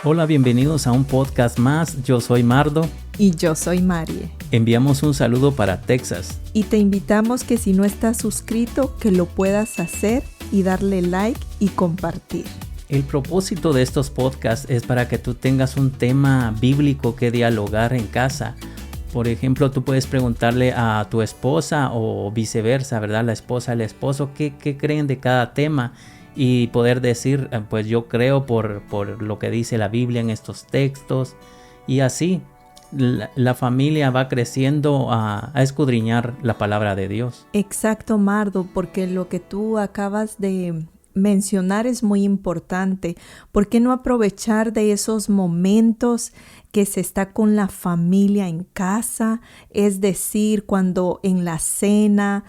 Hola, bienvenidos a un podcast más. Yo soy Mardo. Y yo soy Marie. Enviamos un saludo para Texas. Y te invitamos que si no estás suscrito, que lo puedas hacer y darle like y compartir. El propósito de estos podcasts es para que tú tengas un tema bíblico que dialogar en casa. Por ejemplo, tú puedes preguntarle a tu esposa o viceversa, ¿verdad? La esposa al esposo, ¿qué creen de cada tema? Y poder decir, pues yo creo por lo que dice la Biblia en estos textos. Y así la familia va creciendo a escudriñar la palabra de Dios. Exacto, Mardo, porque lo que tú acabas de mencionar es muy importante. ¿Por qué no aprovechar de esos momentos que se está con la familia en casa? Es decir, cuando en la cena,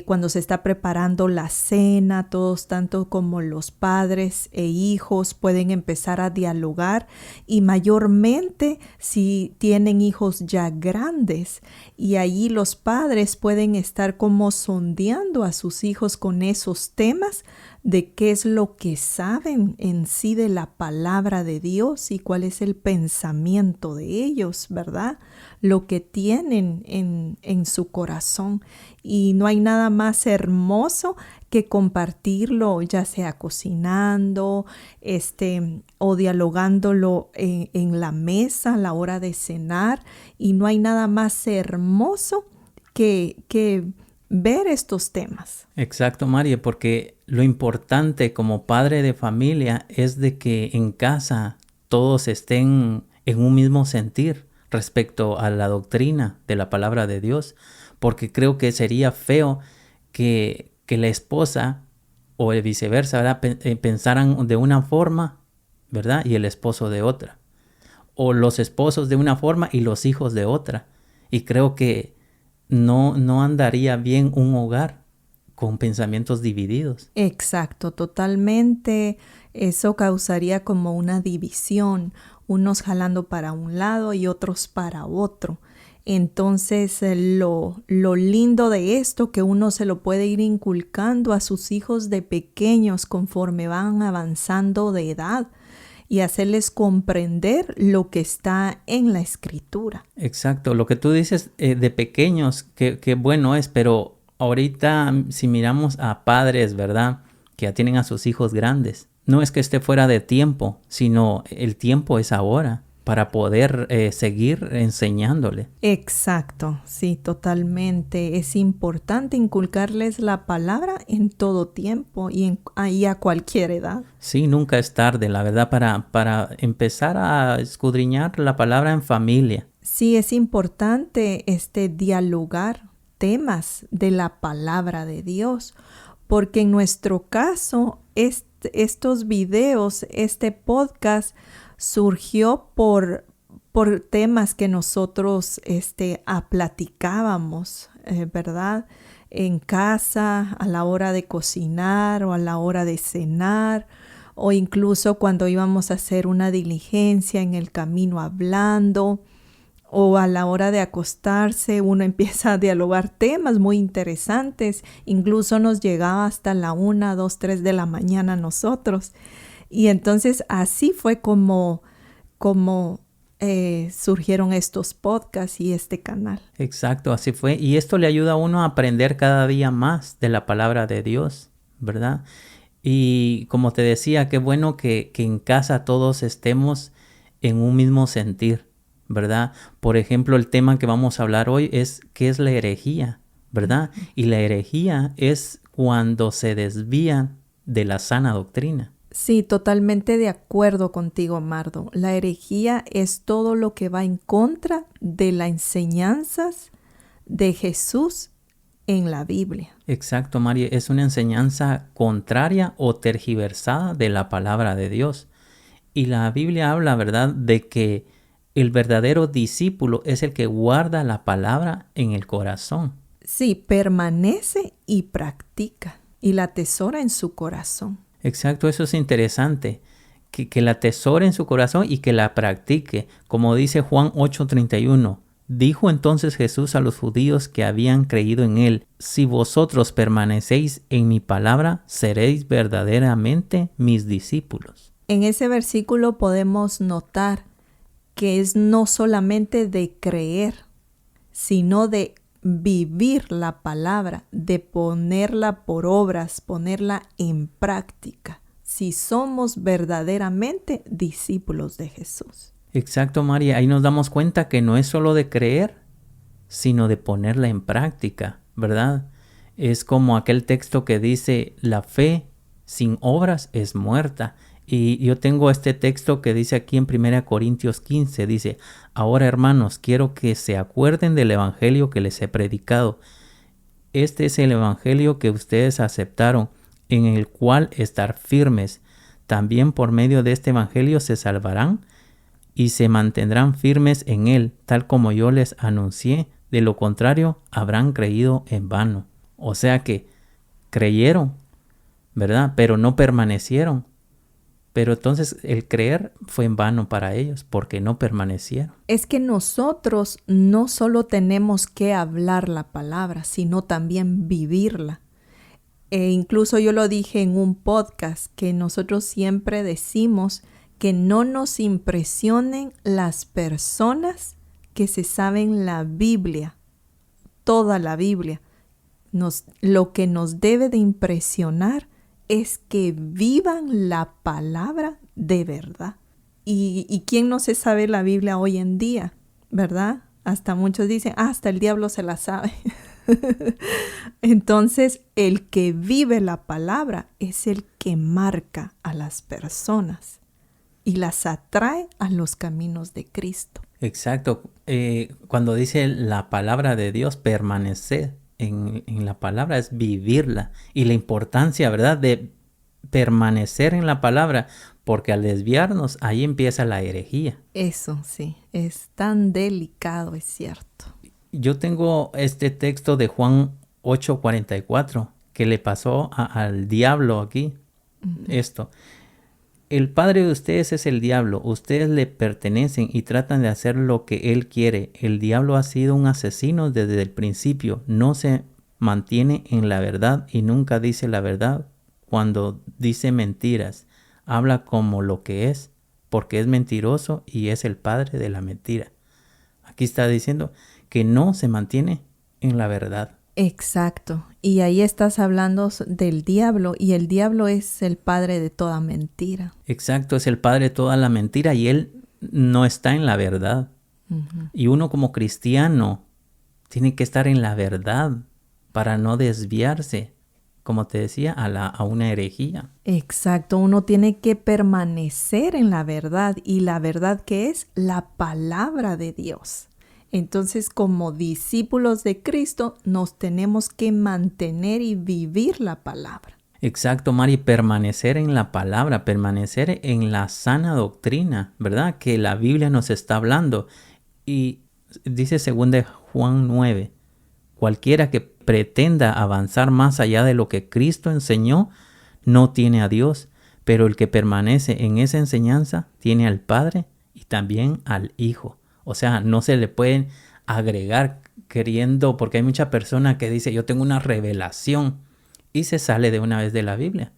cuando se está preparando la cena, todos, tanto como los padres e hijos, pueden empezar a dialogar, y mayormente si tienen hijos ya grandes, y allí los padres pueden estar como sondeando a sus hijos con esos temas de qué es lo que saben en sí de la palabra de Dios y cuál es el pensamiento de ellos, ¿verdad? Lo que tienen en su corazón. Y no hay nada más hermoso que compartirlo, ya sea cocinando, o dialogándolo en la mesa a la hora de cenar. Y no hay nada más hermoso que ver estos temas. Exacto, María, porque lo importante como padre de familia es de que en casa todos estén en un mismo sentir respecto a la doctrina de la palabra de Dios, porque creo que sería feo que la esposa o el viceversa, ¿verdad? Pensaran de una forma, ¿verdad? Y el esposo de otra, o los esposos de una forma y los hijos de otra. Y creo que no andaría bien un hogar con pensamientos divididos. Exacto, totalmente. Eso causaría como una división, unos jalando para un lado y otros para otro. Entonces, lo lindo de esto, que uno se lo puede ir inculcando a sus hijos de pequeños conforme van avanzando de edad, y hacerles comprender lo que está en la Escritura. Exacto, lo que tú dices de pequeños, que bueno es, pero ahorita si miramos a padres, ¿verdad? Que ya tienen a sus hijos grandes, no es que esté fuera de tiempo, sino el tiempo es ahora para poder seguir enseñándole. Exacto, sí, totalmente. Es importante inculcarles la palabra en todo tiempo y a cualquier edad. Sí, nunca es tarde, la verdad, para empezar a escudriñar la palabra en familia. Sí, es importante dialogar temas de la palabra de Dios, porque en nuestro caso, estos videos, este podcast, surgió por temas que nosotros platicábamos, ¿verdad? En casa, a la hora de cocinar o a la hora de cenar, o incluso cuando íbamos a hacer una diligencia en el camino hablando, o a la hora de acostarse uno empieza a dialogar temas muy interesantes. Incluso nos llegaba hasta la 1, 2, 3 de la mañana nosotros. Y entonces así fue como surgieron estos podcasts y este canal. Exacto, así fue. Y esto le ayuda a uno a aprender cada día más de la palabra de Dios, ¿verdad? Y como te decía, qué bueno que en casa todos estemos en un mismo sentir, ¿verdad? Por ejemplo, el tema que vamos a hablar hoy es ¿qué es la herejía? ¿Verdad? Y la herejía es cuando se desvían de la sana doctrina. Sí, totalmente de acuerdo contigo, Mardo. La herejía es todo lo que va en contra de las enseñanzas de Jesús en la Biblia. Exacto, María. Es una enseñanza contraria o tergiversada de la palabra de Dios. Y la Biblia habla, ¿verdad?, de que el verdadero discípulo es el que guarda la palabra en el corazón. Sí, permanece y practica y la atesora en su corazón. Exacto, eso es interesante, que la atesore en su corazón y que la practique. Como dice Juan 8:31, dijo entonces Jesús a los judíos que habían creído en él: si vosotros permanecéis en mi palabra, seréis verdaderamente mis discípulos. En ese versículo podemos notar que es no solamente de creer, sino de vivir la palabra, de ponerla por obras, ponerla en práctica, si somos verdaderamente discípulos de Jesús. Exacto, María. Ahí nos damos cuenta que no es solo de creer, sino de ponerla en práctica, ¿verdad? Es como aquel texto que dice, la fe sin obras es muerta. Y yo tengo este texto que dice aquí en 1 Corintios 15, dice, ahora hermanos, quiero que se acuerden del evangelio que les he predicado. Este es el evangelio que ustedes aceptaron, en el cual estar firmes. También por medio de este evangelio se salvarán y se mantendrán firmes en él, tal como yo les anuncié. De lo contrario, habrán creído en vano. O sea que creyeron, ¿verdad? Pero no permanecieron. Pero entonces el creer fue en vano para ellos porque no permanecieron. Es que nosotros no solo tenemos que hablar la palabra, sino también vivirla. E incluso yo lo dije en un podcast que nosotros siempre decimos que no nos impresionen las personas que se saben la Biblia, toda la Biblia. Lo que nos debe de impresionar es que vivan la palabra de verdad. ¿Y quién no se sabe la Biblia hoy en día? ¿Verdad? Hasta muchos dicen, hasta el diablo se la sabe. Entonces, el que vive la palabra es el que marca a las personas y las atrae a los caminos de Cristo. Exacto. Cuando dice la palabra de Dios, permanecer en la palabra es vivirla. Y la importancia, ¿verdad?, de permanecer en la palabra, porque al desviarnos, ahí empieza la herejía. Eso sí, es tan delicado, es cierto. Yo tengo este texto de Juan 8:44 que le pasó al diablo aquí. Esto. El padre de ustedes es el diablo. Ustedes le pertenecen y tratan de hacer lo que él quiere. El diablo ha sido un asesino desde el principio. No se mantiene en la verdad y nunca dice la verdad. Cuando dice mentiras, habla como lo que es, porque es mentiroso y es el padre de la mentira. Aquí está diciendo que no se mantiene en la verdad. Exacto. Y ahí estás hablando del diablo, y el diablo es el padre de toda mentira. Exacto, es el padre de toda la mentira y él no está en la verdad. Uh-huh. Y uno como cristiano tiene que estar en la verdad para no desviarse, como te decía, a una herejía. Exacto, uno tiene que permanecer en la verdad, y la verdad que es la palabra de Dios. Entonces, como discípulos de Cristo, nos tenemos que mantener y vivir la palabra. Exacto, Mari, permanecer en la palabra, permanecer en la sana doctrina, ¿verdad? Que la Biblia nos está hablando. Y dice 2 Juan 9, cualquiera que pretenda avanzar más allá de lo que Cristo enseñó, no tiene a Dios, pero el que permanece en esa enseñanza tiene al Padre y también al Hijo. O sea, no se le pueden agregar queriendo, porque hay mucha persona que dice, yo tengo una revelación, y se sale de una vez de la Biblia.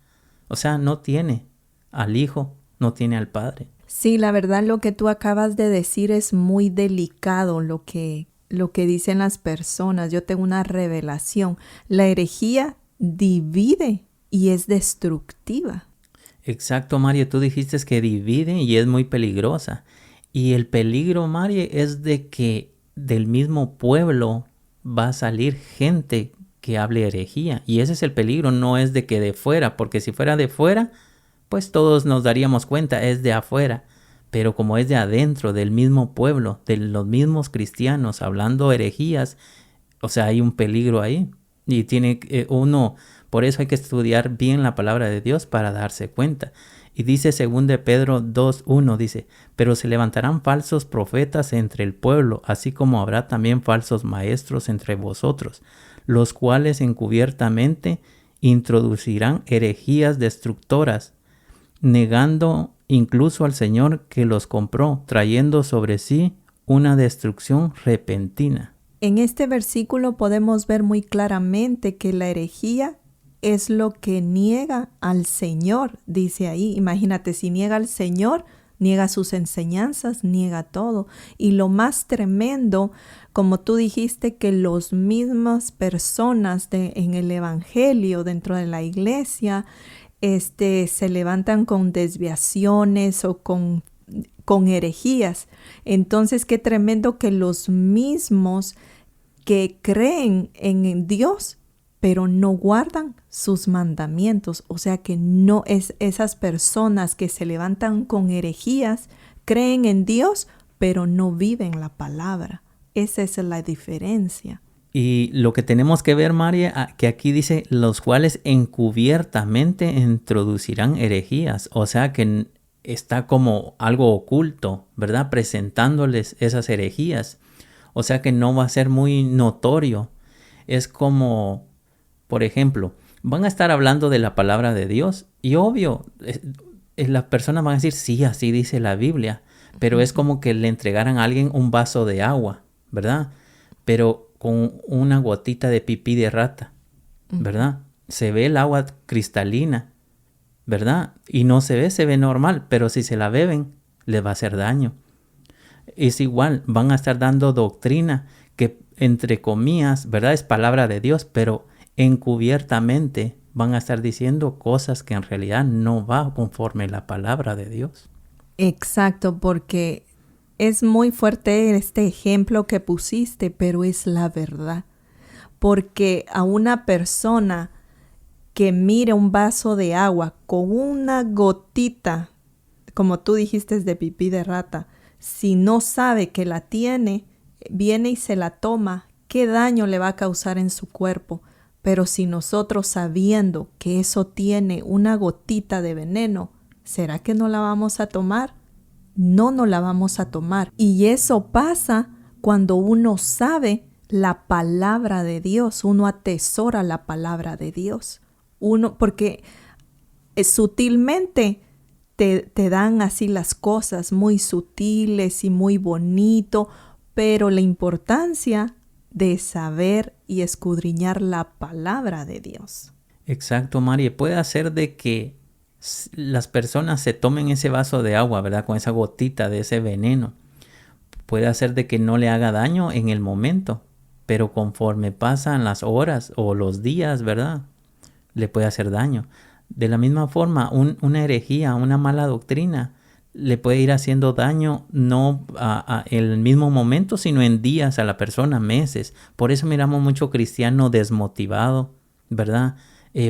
O sea, no tiene al Hijo, no tiene al Padre. Sí, la verdad lo que tú acabas de decir es muy delicado, lo que dicen las personas. Yo tengo una revelación. La herejía divide y es destructiva. Exacto, María, tú dijiste que divide y es muy peligrosa. Y el peligro, María, es de que del mismo pueblo va a salir gente que hable herejía. Y ese es el peligro, no es de que de fuera, porque si fuera de fuera, pues todos nos daríamos cuenta, es de afuera. Pero como es de adentro, del mismo pueblo, de los mismos cristianos hablando herejías, o sea, hay un peligro ahí. Y tiene uno, por eso hay que estudiar bien la palabra de Dios para darse cuenta. Y dice 2 Pedro 2:1, dice, pero se levantarán falsos profetas entre el pueblo, así como habrá también falsos maestros entre vosotros, los cuales encubiertamente introducirán herejías destructoras, negando incluso al Señor que los compró, trayendo sobre sí una destrucción repentina. En este versículo podemos ver muy claramente que la herejía es lo que niega al Señor, dice ahí. Imagínate, si niega al Señor, niega sus enseñanzas, niega todo. Y lo más tremendo, como tú dijiste, que los mismas personas en el Evangelio, dentro de la iglesia, se levantan con desviaciones o con herejías. Entonces, qué tremendo que los mismos que creen en Dios, pero no guardan sus mandamientos. O sea que no es esas personas que se levantan con herejías, creen en Dios, pero no viven la palabra. Esa es la diferencia. Y lo que tenemos que ver, María, que aquí dice, los cuales encubiertamente introducirán herejías. O sea que está como algo oculto, ¿verdad? Presentándoles esas herejías. O sea que no va a ser muy notorio. Es como, por ejemplo, van a estar hablando de la palabra de Dios y obvio, las personas van a decir, sí, así dice la Biblia, pero es como que le entregaran a alguien un vaso de agua, ¿verdad? Pero con una gotita de pipí de rata, ¿verdad? Se ve el agua cristalina, ¿verdad? Y no se ve normal, pero si se la beben, les va a hacer daño. Es igual, van a estar dando doctrina que, entre comillas, ¿verdad? Es palabra de Dios, pero encubiertamente van a estar diciendo cosas que en realidad no va conforme la palabra de Dios. Exacto, porque es muy fuerte este ejemplo que pusiste, pero es la verdad. Porque a una persona que mire un vaso de agua con una gotita, como tú dijiste, de pipí de rata, si no sabe que la tiene, viene y se la toma, ¿qué daño le va a causar en su cuerpo? Pero si nosotros, sabiendo que eso tiene una gotita de veneno, ¿será que no la vamos a tomar? No la vamos a tomar. Y eso pasa cuando uno sabe la palabra de Dios, uno atesora la palabra de Dios. Porque sutilmente te dan así las cosas muy sutiles y muy bonito, pero la importancia de saber y escudriñar la palabra de Dios. Exacto, María. Puede hacer de que las personas se tomen ese vaso de agua, ¿verdad? Con esa gotita de ese veneno. Puede hacer de que no le haga daño en el momento, pero conforme pasan las horas o los días, ¿verdad? Le puede hacer daño. De la misma forma, una herejía, una mala doctrina, le puede ir haciendo daño no en el mismo momento, sino en días a la persona, meses. Por eso miramos mucho cristiano desmotivado, ¿verdad?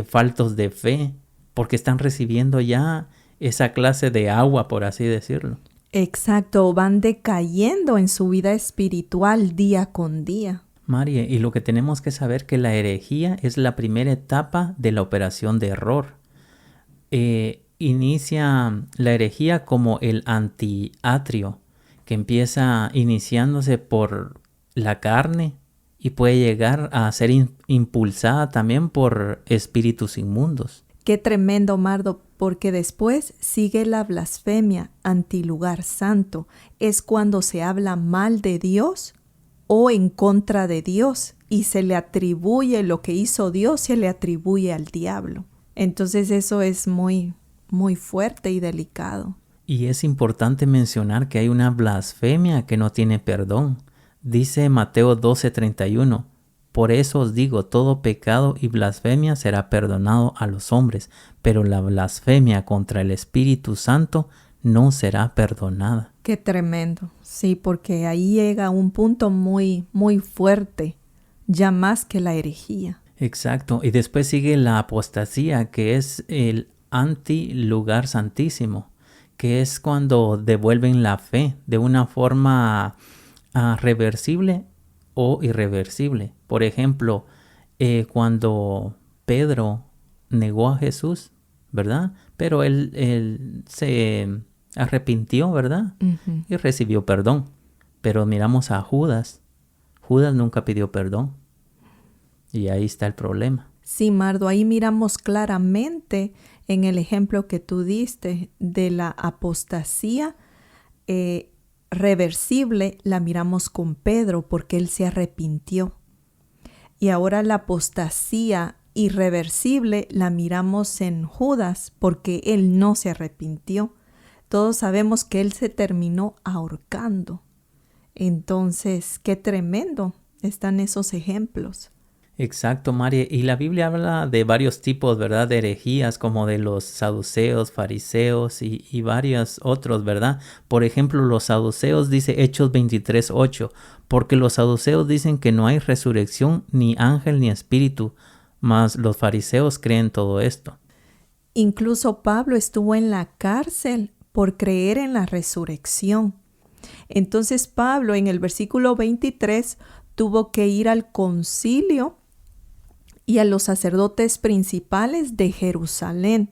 Faltos de fe, porque están recibiendo ya esa clase de agua, por así decirlo. Exacto, van decayendo en su vida espiritual día con día. María, y lo que tenemos que saber que la herejía es la primera etapa de la operación de error. Inicia la herejía como el antiatrio, que empieza iniciándose por la carne y puede llegar a ser impulsada también por espíritus inmundos. Qué tremendo, Mardo, porque después sigue la blasfemia, antilugar santo. Es cuando se habla mal de Dios o en contra de Dios y se le atribuye lo que hizo Dios, se le atribuye al diablo. Entonces eso es muy, muy fuerte y delicado. Y es importante mencionar que hay una blasfemia que no tiene perdón. Dice Mateo 12:31, por eso os digo, todo pecado y blasfemia será perdonado a los hombres, pero la blasfemia contra el Espíritu Santo no será perdonada. Qué tremendo. Sí, porque ahí llega un punto muy, muy fuerte, ya más que la herejía. Exacto. Y después sigue la apostasía, que es el anti-lugar santísimo, que es cuando devuelven la fe de una forma reversible o irreversible. Por ejemplo, cuando Pedro negó a Jesús, ¿verdad? Pero él se arrepintió, ¿verdad? Uh-huh. Y recibió perdón. Pero miramos a Judas. Judas nunca pidió perdón. Y ahí está el problema. Sí, Mardo, ahí miramos claramente en el ejemplo que tú diste de la apostasía reversible, la miramos con Pedro porque él se arrepintió. Y ahora la apostasía irreversible la miramos en Judas, porque él no se arrepintió. Todos sabemos que él se terminó ahorcando. Entonces, qué tremendo están esos ejemplos. Exacto, María. Y la Biblia habla de varios tipos, ¿verdad? De herejías, como de los saduceos, fariseos y varios otros, ¿verdad? Por ejemplo, los saduceos, dice Hechos 23:8, porque los saduceos dicen que no hay resurrección, ni ángel, ni espíritu, mas los fariseos creen todo esto. Incluso Pablo estuvo en la cárcel por creer en la resurrección. Entonces Pablo en el versículo 23 tuvo que ir al concilio y a los sacerdotes principales de Jerusalén.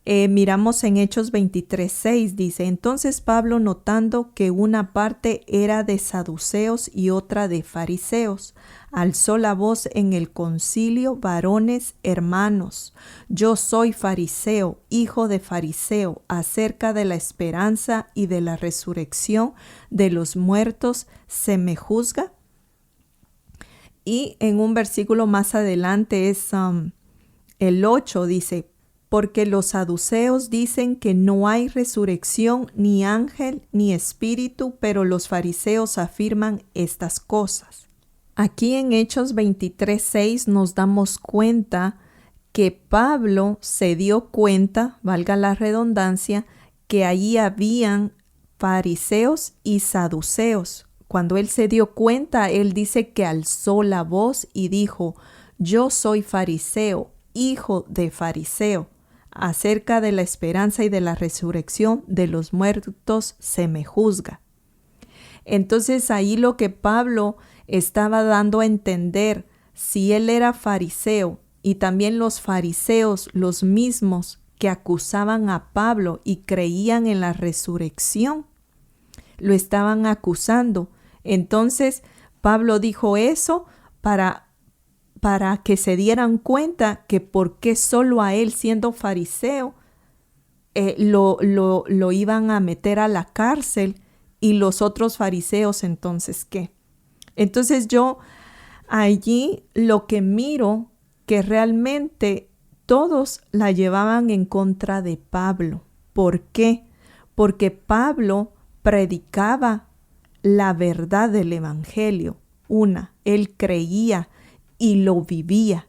Miramos en Hechos 23:6, dice, entonces Pablo, notando que una parte era de saduceos y otra de fariseos, alzó la voz en el concilio: varones, hermanos, yo soy fariseo, hijo de fariseo, acerca de la esperanza y de la resurrección de los muertos, ¿se me juzga? Y en un versículo más adelante es el 8, dice, porque los saduceos dicen que no hay resurrección, ni ángel, ni espíritu, pero los fariseos afirman estas cosas. Aquí en Hechos 23:6 nos damos cuenta que Pablo se dio cuenta, valga la redundancia, que allí habían fariseos y saduceos. Cuando él se dio cuenta, él dice que alzó la voz y dijo, yo soy fariseo, hijo de fariseo, acerca de la esperanza y de la resurrección de los muertos se me juzga. Entonces ahí lo que Pablo estaba dando a entender, si él era fariseo y también los fariseos, los mismos que acusaban a Pablo y creían en la resurrección, lo estaban acusando. Entonces Pablo dijo eso para que se dieran cuenta que por qué solo a él, siendo fariseo, lo iban a meter a la cárcel, y los otros fariseos, entonces, ¿qué? Entonces yo allí lo que miro, que realmente todos la llevaban en contra de Pablo. ¿Por qué? Porque Pablo predicaba la verdad del evangelio. Él creía y lo vivía.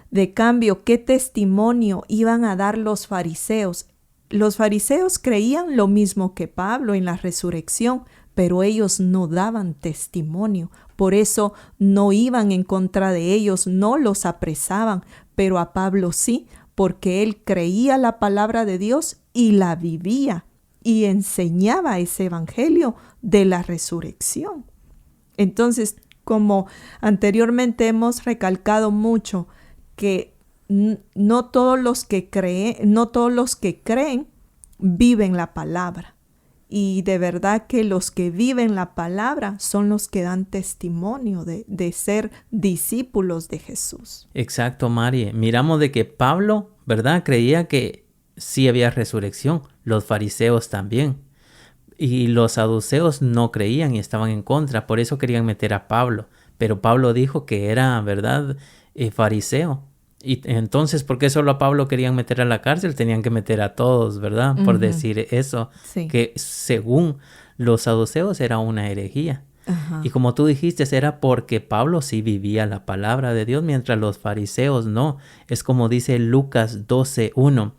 De cambio, ¿qué testimonio iban a dar los fariseos? Los fariseos creían lo mismo que Pablo en la resurrección, pero ellos no daban testimonio. Por eso no iban en contra de ellos, no los apresaban, pero a Pablo sí, porque él creía la palabra de Dios y la vivía y enseñaba ese evangelio de la resurrección. Entonces, como anteriormente hemos recalcado mucho, que no todos los que creen viven la palabra. Y de verdad que los que viven la palabra son los que dan testimonio de ser discípulos de Jesús. Exacto, Mari. Miramos de que Pablo, ¿verdad? Creía que sí había resurrección. Los fariseos también. Y los saduceos no creían y estaban en contra. Por eso querían meter a Pablo. Pero Pablo dijo que era, ¿verdad? Fariseo. Y entonces, ¿por qué solo a Pablo querían meter a la cárcel? Tenían que meter a todos, ¿verdad? Por decir eso. Sí. Que según los saduceos era una herejía. Y como tú dijiste, era porque Pablo sí vivía la palabra de Dios, mientras los fariseos no. Es como dice Lucas 12:1.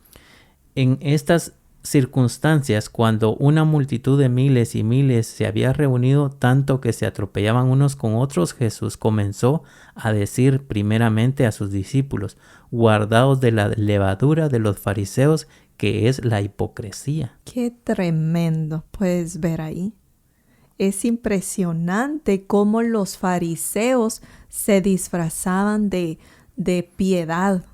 En estas circunstancias, cuando una multitud de miles y miles se había reunido tanto que se atropellaban unos con otros, Jesús comenzó a decir primeramente a sus discípulos: guardaos de la levadura de los fariseos, que es la hipocresía. Qué tremendo, puedes ver ahí. Es impresionante cómo los fariseos se disfrazaban de piedad,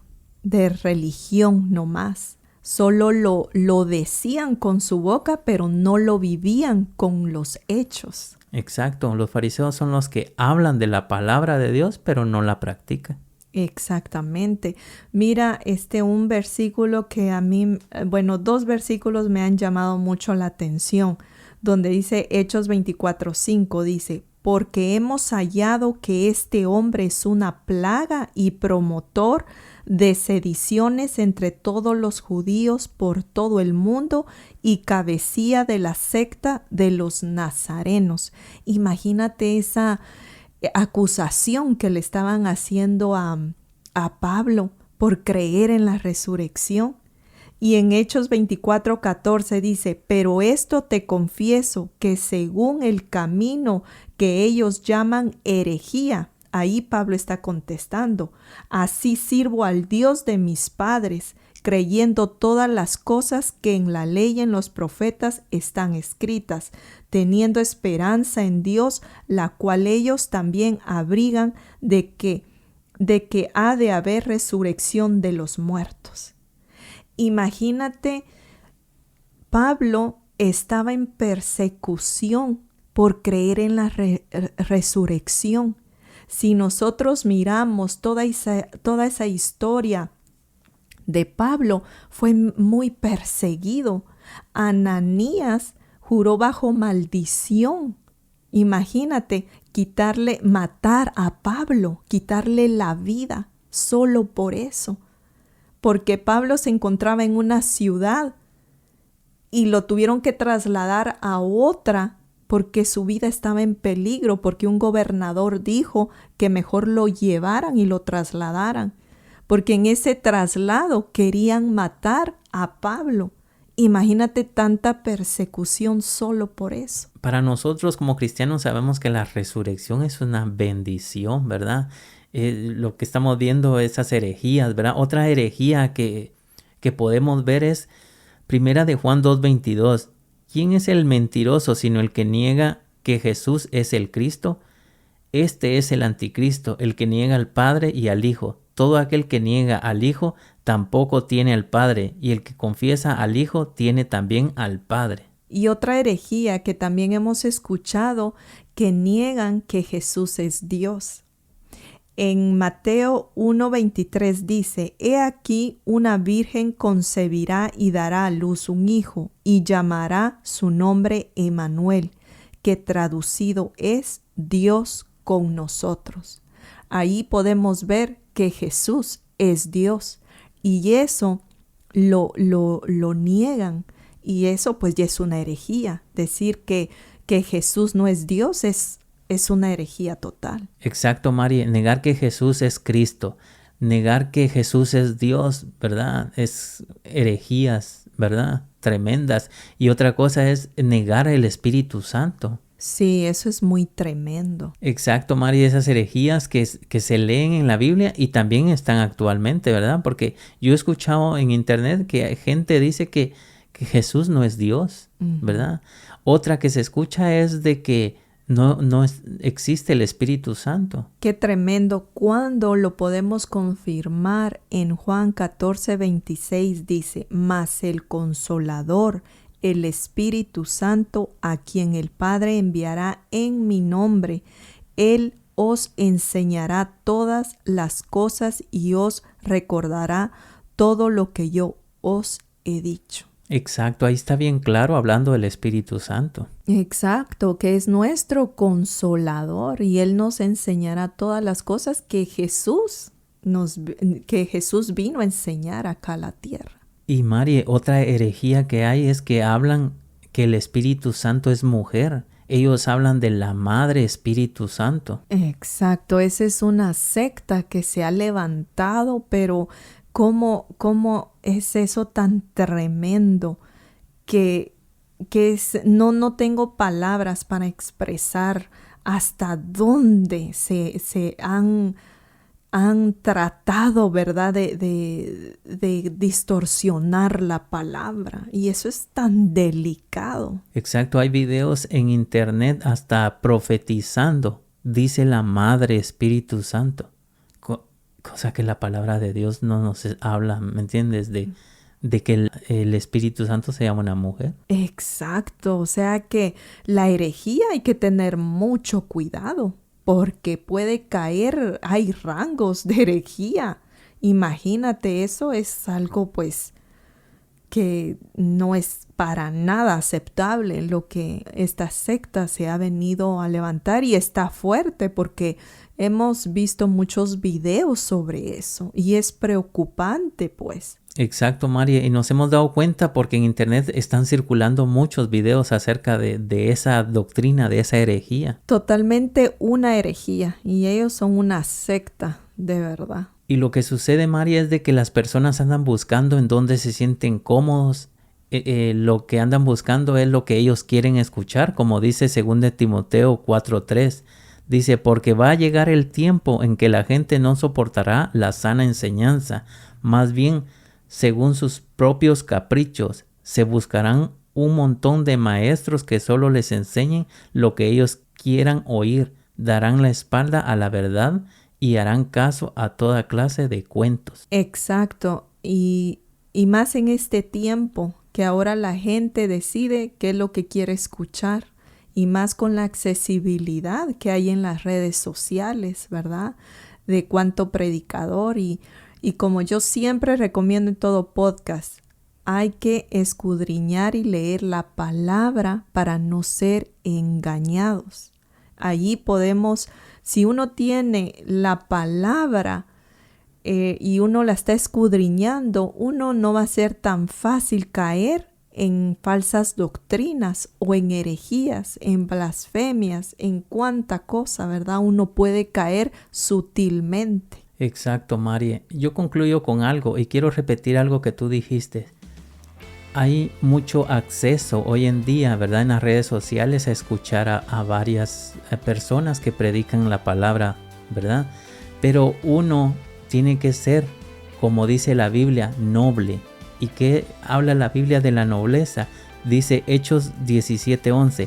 de religión nomás. Solo lo decían con su boca, pero no lo vivían con los hechos. Exacto, los fariseos son los que hablan de la palabra de Dios, pero no la practican. Exactamente. Mira, un versículo que a mí, dos versículos me han llamado mucho la atención, donde dice Hechos 24:5, dice: porque hemos hallado que este hombre es una plaga y promotor de sediciones entre todos los judíos por todo el mundo y cabecilla de la secta de los nazarenos. Imagínate esa acusación que le estaban haciendo a Pablo por creer en la resurrección. Y en Hechos 24:14 dice, pero esto te confieso, que según el camino que ellos llaman herejía, ahí Pablo está contestando, así sirvo al Dios de mis padres, creyendo todas las cosas que en la ley y en los profetas están escritas, teniendo esperanza en Dios, la cual ellos también abrigan de que ha de haber resurrección de los muertos. Imagínate, Pablo estaba en persecución por creer en la resurrección. Si nosotros miramos toda esa historia de Pablo, fue muy perseguido. Ananías juró bajo maldición. Imagínate, matar a Pablo, quitarle la vida solo por eso. Porque Pablo se encontraba en una ciudad y lo tuvieron que trasladar a otra porque su vida estaba en peligro, porque un gobernador dijo que mejor lo llevaran y lo trasladaran, porque en ese traslado querían matar a Pablo. Imagínate tanta persecución solo por eso. Para nosotros como cristianos sabemos que la resurrección es una bendición, ¿verdad? Lo que estamos viendo, esas herejías, ¿verdad? Otra herejía que podemos ver es Primera de Juan 2:22. ¿Quién es el mentiroso sino el que niega que Jesús es el Cristo? Este es el anticristo, el que niega al Padre y al Hijo. Todo aquel que niega al Hijo tampoco tiene al Padre, y el que confiesa al Hijo tiene también al Padre. Y otra herejía que también hemos escuchado, que niegan que Jesús es Dios. En Mateo 1:23 dice, he aquí una virgen concebirá y dará a luz un hijo, y llamará su nombre Emmanuel, que traducido es Dios con nosotros. Ahí podemos ver que Jesús es Dios, y eso lo niegan, y eso pues ya es una herejía. Decir que Jesús no es Dios es una herejía total. Exacto, Mari. Negar que Jesús es Cristo, negar que Jesús es Dios, ¿verdad? Es herejías, ¿verdad? Tremendas. Y otra cosa es negar el Espíritu Santo. Sí, eso es muy tremendo. Exacto, Mari. Esas herejías que se leen en la Biblia y también están actualmente, ¿verdad? Porque yo he escuchado en internet que gente dice que Jesús no es Dios, ¿verdad? Otra que se escucha es de que no existe el Espíritu Santo. Qué tremendo. ¿Cuándo lo podemos confirmar? En Juan 14:26 dice, mas el Consolador, el Espíritu Santo, a quien el Padre enviará en mi nombre, Él os enseñará todas las cosas y os recordará todo lo que yo os he dicho. Exacto, ahí está bien claro hablando del Espíritu Santo. Exacto, que es nuestro consolador y Él nos enseñará todas las cosas que Jesús vino a enseñar acá a la tierra. Y Mari, otra herejía que hay es que hablan que el Espíritu Santo es mujer. Ellos hablan de la Madre Espíritu Santo. Exacto, esa es una secta que se ha levantado, pero ¿cómo es eso tan tremendo que no tengo palabras para expresar hasta dónde se han tratado, ¿verdad?, de distorsionar la palabra. Y eso es tan delicado. Exacto, hay videos en internet hasta profetizando, dice la Madre Espíritu Santo. Cosa que la palabra de Dios no nos habla, ¿me entiendes? De que el Espíritu Santo se llama una mujer. Exacto, o sea que la herejía hay que tener mucho cuidado porque puede caer, hay rangos de herejía. Imagínate, eso es algo pues que no es para nada aceptable lo que esta secta se ha venido a levantar, y está fuerte porque hemos visto muchos videos sobre eso y es preocupante, pues. Exacto, María, y nos hemos dado cuenta porque en internet están circulando muchos videos acerca de esa doctrina, de esa herejía. Totalmente una herejía, y ellos son una secta, de verdad. Y lo que sucede, María, es de que las personas andan buscando en donde se sienten cómodos. Lo que andan buscando es lo que ellos quieren escuchar, como dice 2 Timoteo 4:3. Dice, porque va a llegar el tiempo en que la gente no soportará la sana enseñanza, más bien, según sus propios caprichos, se buscarán un montón de maestros que solo les enseñen lo que ellos quieran oír, darán la espalda a la verdad y harán caso a toda clase de cuentos. Exacto, y más en este tiempo que ahora la gente decide qué es lo que quiere escuchar, y más con la accesibilidad que hay en las redes sociales, ¿verdad? De cuánto predicador, y como yo siempre recomiendo en todo podcast, hay que escudriñar y leer la palabra para no ser engañados. Allí podemos, si uno tiene la palabra y uno la está escudriñando, uno no va a ser tan fácil caer en falsas doctrinas o en herejías, en blasfemias, en cuánta cosa, ¿verdad? Uno puede caer sutilmente. Exacto, María. Yo concluyo con algo y quiero repetir algo que tú dijiste. Hay mucho acceso hoy en día, ¿verdad?, en las redes sociales a escuchar a varias personas que predican la palabra, ¿verdad? Pero uno tiene que ser, como dice la Biblia, noble. ¿Y qué habla la Biblia de la nobleza? Dice Hechos 17:11.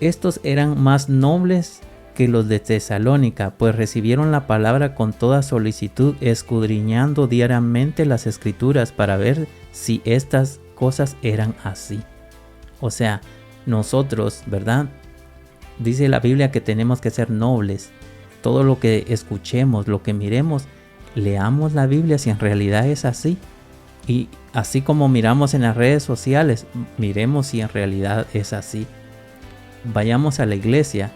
Estos eran más nobles que los de Tesalónica, pues recibieron la palabra con toda solicitud, escudriñando diariamente las escrituras para ver si estas cosas eran así. O sea, nosotros, ¿verdad? Dice la Biblia que tenemos que ser nobles. Todo lo que escuchemos, lo que miremos, leamos la Biblia si en realidad es así. Y así como miramos en las redes sociales, miremos si en realidad es así. Vayamos a la iglesia,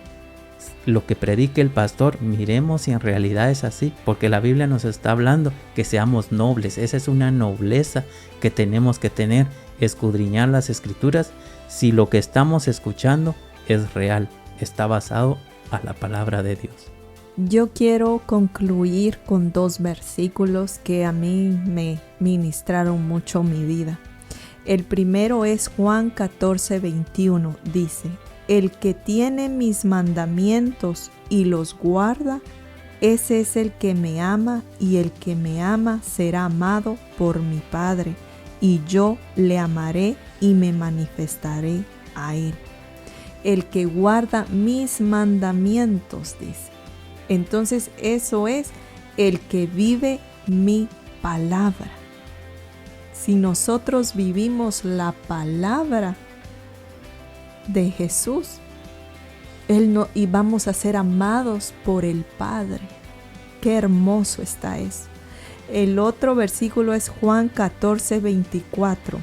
lo que predique el pastor, miremos si en realidad es así, porque la Biblia nos está hablando que seamos nobles. Esa es una nobleza que tenemos que tener, escudriñar las escrituras si lo que estamos escuchando es real, está basado a la palabra de Dios. Yo quiero concluir con 2 versículos que a mí me ministraron mucho mi vida. El primero es Juan 14:21, dice: el que tiene mis mandamientos y los guarda, ese es el que me ama, y el que me ama será amado por mi Padre, y yo le amaré y me manifestaré a él. El que guarda mis mandamientos, dice. Entonces eso es el que vive mi palabra. Si nosotros vivimos la palabra de Jesús, y vamos a ser amados por el Padre. Qué hermoso está eso. El otro versículo es Juan 14:24.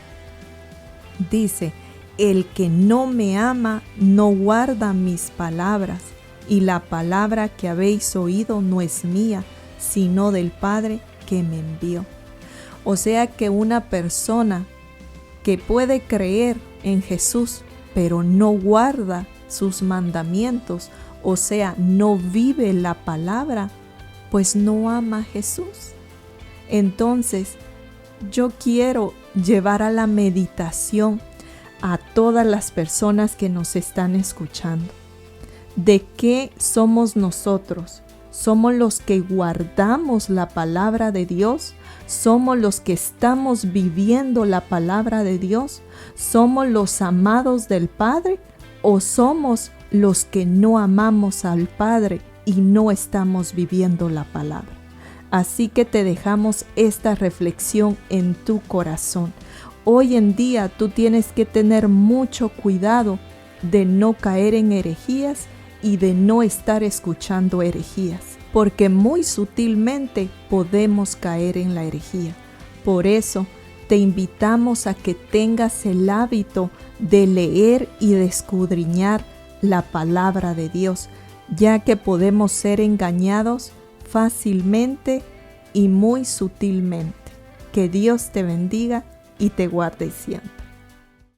Dice: el que no me ama no guarda mis palabras, y la palabra que habéis oído no es mía, sino del Padre que me envió. O sea que una persona que puede creer en Jesús, pero no guarda sus mandamientos, o sea, no vive la palabra, pues no ama a Jesús. Entonces, yo quiero llevar a la meditación a todas las personas que nos están escuchando. ¿De qué somos nosotros? ¿Somos los que guardamos la palabra de Dios? ¿Somos los que estamos viviendo la palabra de Dios? ¿Somos los amados del Padre? ¿O somos los que no amamos al Padre y no estamos viviendo la palabra? Así que te dejamos esta reflexión en tu corazón. Hoy en día tú tienes que tener mucho cuidado de no caer en herejías y de no estar escuchando herejías, porque muy sutilmente podemos caer en la herejía. Por eso te invitamos a que tengas el hábito de leer y de escudriñar la palabra de Dios, ya que podemos ser engañados fácilmente y muy sutilmente. Que Dios te bendiga y te guarde siempre.